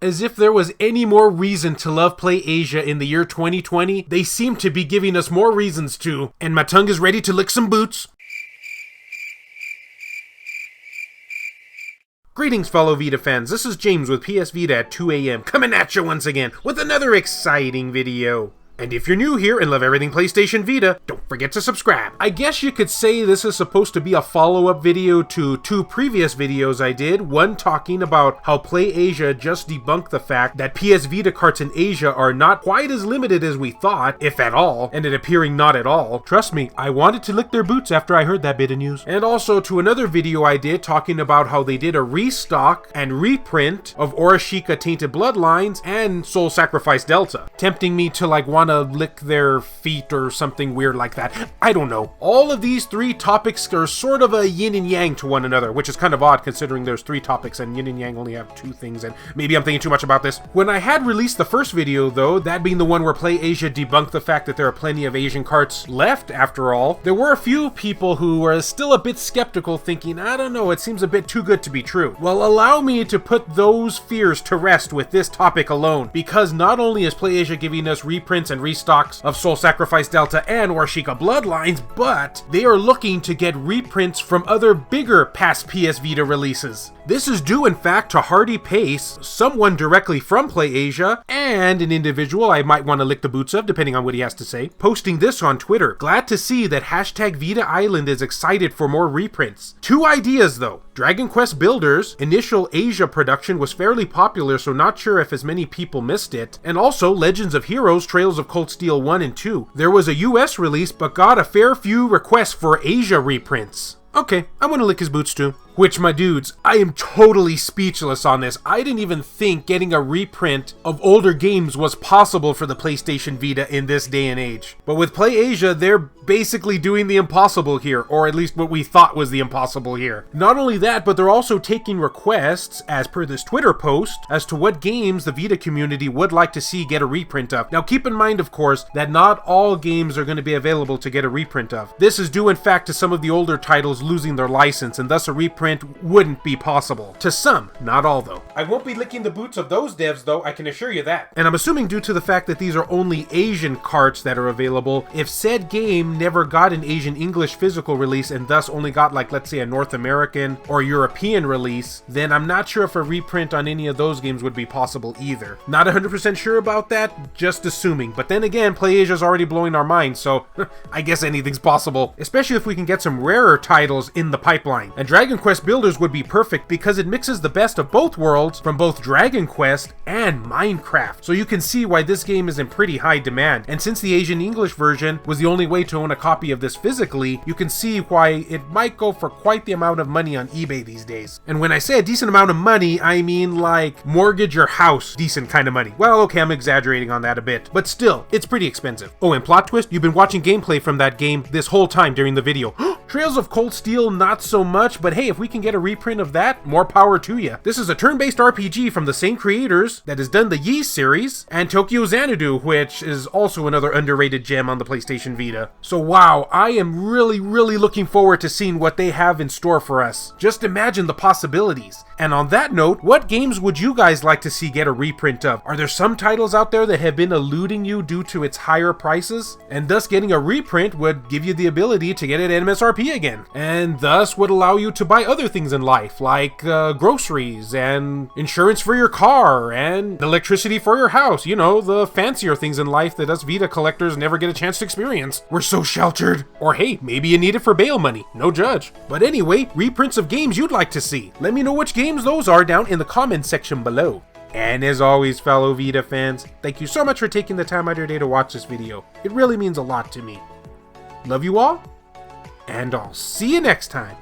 As if there was any more reason to love PlayAsia in the year 2020, they seem to be giving us more reasons to, and my tongue is ready to lick some boots. Greetings fellow Vita fans, this is James with PS Vita at 2 AM, coming at you once again with another exciting video. And if you're new here and love everything PlayStation Vita, don't forget to subscribe. I guess you could say this is supposed to be a follow-up video to two previous videos I did, one talking about how PlayAsia just debunked the fact that PS Vita carts in Asia are not quite as limited as we thought, if at all, and it appearing not at all. Trust me, I wanted to lick their boots after I heard that bit of news. And also to another video I did talking about how they did a restock and reprint of Orishika Tainted Bloodlines and Soul Sacrifice Delta, tempting me to want to lick their feet or something weird like that. I don't know. All of these three topics are sort of a yin and yang to one another, which is kind of odd considering there's three topics and yin and yang only have two things, and maybe I'm thinking too much about this. When I had released the first video though, that being the one where PlayAsia debunked the fact that there are plenty of Asian carts left after all, there were a few people who were still a bit skeptical, thinking, I don't know, it seems a bit too good to be true. Well, allow me to put those fears to rest with this topic alone, because not only is PlayAsia giving us reprints and restocks of Soul Sacrifice Delta and Orishika Bloodlines, but they are looking to get reprints from other bigger past PS Vita releases. This is due in fact to Hardy Pace, someone directly from PlayAsia, and an individual I might want to lick the boots of depending on what he has to say, posting this on Twitter. Glad to see that hashtag Vita Island is excited for more reprints. Two ideas though. Dragon Quest Builders' initial Asia production was fairly popular, so not sure if as many people missed it. And also Legends of Heroes Trails of Cold Steel 1 and 2. There was a US release, but got a fair few requests for Asia reprints. Okay, I'm gonna lick his boots too. Which, my dudes, I am totally speechless on this. I didn't even think getting a reprint of older games was possible for the PlayStation Vita in this day and age. But with PlayAsia, they're basically doing the impossible here, or at least what we thought was the impossible here. Not only that, but they're also taking requests, as per this Twitter post, as to what games the Vita community would like to see get a reprint of. Now keep in mind, of course, that not all games are going to be available to get a reprint of. This is due in fact to some of the older titles losing their license, and thus a reprint wouldn't be possible. To some, not all though. I won't be licking the boots of those devs though, I can assure you that. And I'm assuming due to the fact that these are only Asian carts that are available, if said game never got an Asian English physical release and thus only got let's say a North American or European release, then I'm not sure if a reprint on any of those games would be possible either. Not 100% sure about that, just assuming. But then again, PlayAsia's already blowing our minds, so I guess anything's possible. Especially if we can get some rarer titles in the pipeline. And Dragon Quest Builders would be perfect because it mixes the best of both worlds from both Dragon Quest and Minecraft. So you can see why this game is in pretty high demand. And since the Asian English version was the only way to own a copy of this physically, you can see why it might go for quite the amount of money on eBay these days. And when I say a decent amount of money, I mean like mortgage your house decent kind of money. Well, okay, I'm exaggerating on that a bit, but still, it's pretty expensive. Oh, and plot twist, you've been watching gameplay from that game this whole time during the video. Trails of Cold Steel, not so much, but hey, if we can get a reprint of that, more power to you. This is a turn-based RPG from the same creators that has done the Yi series, and Tokyo Xanadu, which is also another underrated gem on the PlayStation Vita. So wow, I am really looking forward to seeing what they have in store for us. Just imagine the possibilities. And on that note, what games would you guys like to see get a reprint of? Are there some titles out there that have been eluding you due to its higher prices? And thus getting a reprint would give you the ability to get it at MSRP again. And thus would allow you to buy other things in life, like groceries and insurance for your car and electricity for your house. You know, the fancier things in life that us Vita collectors never get a chance to experience. We're so sheltered. Or hey, maybe you need it for bail money. No judge. But anyway, reprints of games you'd like to see. Let me know which games those are down in the comments section below. And as always, fellow Vita fans, thank you so much for taking the time out of your day to watch this video. It really means a lot to me. Love you all, and I'll see you next time.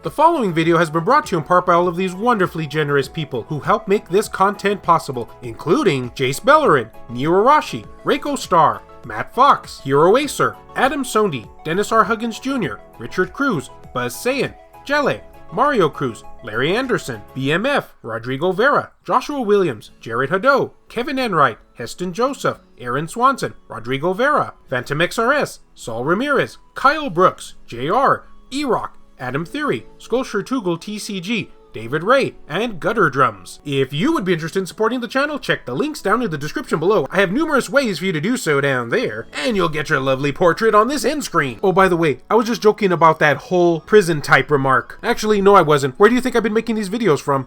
The following video has been brought to you in part by all of these wonderfully generous people who help make this content possible, including Jace Bellerin, Neo Arashi, Reiko Star, Matt Fox, Hero Acer, Adam Sondi, Dennis R. Huggins Jr., Richard Cruz, Buzz Sayin, Jelle, Mario Cruz, Larry Anderson, BMF, Rodrigo Vera, Joshua Williams, Jared Haddo, Kevin Enright, Heston Joseph, Aaron Swanson, Rodrigo Vera, Phantom XRS, Saul Ramirez, Kyle Brooks, JR, E-Rock, Adam Theory, Skullshirtugal TCG, David Ray, and Gutter Drums. If you would be interested in supporting the channel, check the links down in the description below. I have numerous ways for you to do so down there, and you'll get your lovely portrait on this end screen. Oh, by the way, I was just joking about that whole prison type remark. Actually, no I wasn't. Where do you think I've been making these videos from?